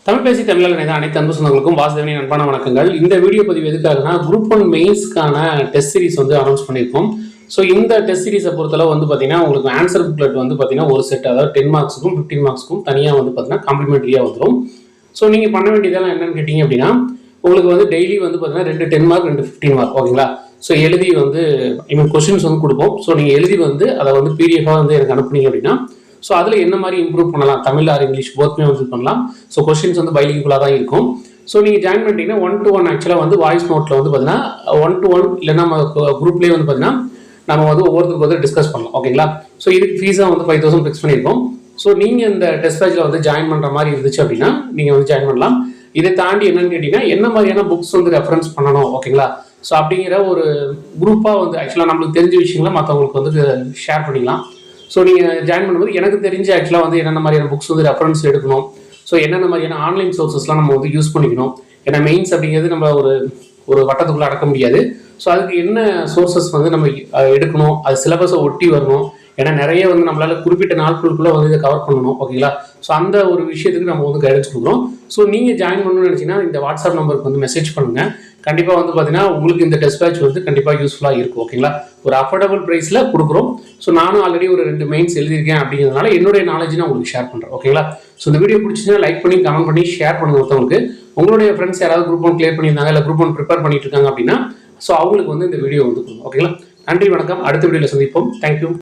தமிழ் பேசி தமிழில் நினைத்த அனைத்து அன்பு சொந்தங்களுக்கும் வாசுதேவனின் அன்பான வணக்கங்கள். இந்த வீடியோ பதிவு எதுக்காகனா குரூப் 1 மெயின்ஸ்க்கான டெஸ்ட் சீரிஸ் வந்து அனௌன்ஸ் பண்ணியிருக்கோம். ஸோ இந்த டெஸ்ட் சீரிஸை பொறுத்தளவு வந்து பார்த்தீங்கன்னா உங்களுக்கு ஆன்சர் புக்லெட் வந்து பார்த்தீங்கன்னா ஒரு செட், அதாவது 10 மார்க்ஸுக்கும் 15 மார்க்ஸுக்கும் தனியாக வந்து பார்த்தீங்கன்னா காம்ப்ளிமெண்ட்ரியாக வந்துடும். ஸோ நீங்கள் பண்ண வேண்டியதெல்லாம் என்னன்னு கேட்டிங்க அப்படின்னா, உங்களுக்கு வந்து டெய்லி வந்து பார்த்தீங்கன்னா 2 10 மார்க் 2 15 மார்க், ஓகேங்களா? ஸோ எழுதி வந்து கொஸ்டின்ஸ் வந்து கொடுப்போம். ஸோ நீங்கள் எழுதி வந்து அதை வந்து பிடிஎஃபாக வந்து எனக்கு அனுப்புனீங்க அப்படின்னா, ஸோ அதில் என்ன மாதிரி இம்ப்ரூவ் பண்ணலாம், தமிழ் ஆர் இங்கிலீஷ் போத்மே வந்து பண்ணலாம். ஸோ கொஸ்டின்ஸ் வந்து பைலிங்குலாக தான் இருக்கும். ஸோ நீங்கள் ஜாயின் பண்ணிட்டீங்கன்னா 1 to 1 ஆக்சுவலாக வந்து வாய்ஸ் நோட்டில் வந்து பார்த்தீங்கன்னா 1 to 1 இல்லைன்னா நம்ம குரூப்லேயே வந்து பார்த்தீங்கன்னா நம்ம வந்து ஒவ்வொருத்தருக்கு வந்து டிஸ்கஸ் பண்ணலாம், ஓகேங்களா? ஸோ இதுக்கு ஃபீஸாக வந்து 5000 ஃபிக்ஸ் பண்ணியிருக்கோம். ஸோ நீங்கள் இந்த டெஸ்ட் பேட்சில் வந்து ஜாயின் பண்ணுற மாதிரி இருந்துச்சு அப்படின்னா நீங்கள் வந்து ஜாயின் பண்ணலாம். இதை தாண்டி என்னன்னு கேட்டிங்கன்னா என்ன மாதிரியான புக்ஸ் வந்து ரெஃபரன்ஸ் பண்ணணும், ஓகேங்களா? ஸோ அப்படிங்கிற ஒரு குரூப்பாக வந்து ஆக்சுவலாக நம்மளுக்கு தெரிஞ்ச விஷயங்களை மற்றவங்களுக்கு வந்து ஷேர் பண்ணிக்கலாம். ஸோ நீங்கள் ஜாயின் பண்ணும்போது எனக்கு தெரிஞ்ச ஆக்சுவலாக வந்து என்னென்ன மாதிரியான புக்ஸ் வந்து ரெஃபரன்ஸ் எடுக்கணும், ஸோ என்னென்ன மாதிரியான ஆன்லைன் சோர்சஸ்லாம் நம்ம வந்து யூஸ் பண்ணிக்கணும். ஏன்னா மெயின்ஸ் அப்படிங்கிறது நம்ம ஒரு வட்டத்துக்குள்ளே அடக்க முடியாது. ஸோ அதுக்கு என்ன சோர்சஸ் வந்து நம்ம எடுக்கணும், அது சிலபஸை ஒட்டி வரணும். ஏன்னா நிறைய வந்து நம்மளால குறிப்பிட்ட நாட்களுக்குள்ளே வந்து இதை கவர் பண்ணணும், ஓகேங்களா? ஸோ அந்த ஒரு விஷயத்துக்கு நம்ம வந்து கைடன்ஸ் கொடுக்குறோம். ஸோ நீங்கள் ஜாயின் பண்ணணும்னு நினச்சிங்கன்னா இந்த வாட்ஸ்அப் நம்பருக்கு வந்து மெசேஜ் பண்ணுங்கள். கண்டிப்பாக வந்து பார்த்தீங்கன்னா உங்களுக்கு இந்த டெஸ்ட் பேட்ச் வந்து கண்டிப்பாக யூஸ்ஃபுல்லாக இருக்கும், ஓகேங்களா? ஒரு அஃபோர்டபுள் ப்ரைஸில் கொடுக்குறோம். ஸோ நானும் ஆல்ரெடி ஒரு 2 மெயின்ஸ் எழுதியிருக்கேன் அப்படிங்கிறதுனால என்னுடைய நாலேஜ் நான் உங்களுக்கு ஷேர் பண்ணுறேன், ஓகேங்களா? ஸோ இந்த வீடியோ பிடிச்சிங்கன்னா லைக் பண்ணி கமெண்ட் பண்ணி ஷேர் பண்ணுங்க ஒருத்தவங்களுக்கு. உங்களுடைய ஃப்ரெண்ட்ஸ் யாராவது குரூப் 1 கிளியர் பண்ணியிருந்தாங்க இல்லை குரூப் 1 ப்ரிப்பேர் பண்ணிட்டு இருக்காங்க அப்படின்னா ஸோ அவங்களுக்கு வந்து இந்த வீடியோ வந்து கொடுங்க, ஓகேங்களா? நன்றி, வணக்கம். அடுத்த வீடியோவில் சந்திப்போம். தேங்க்யூ.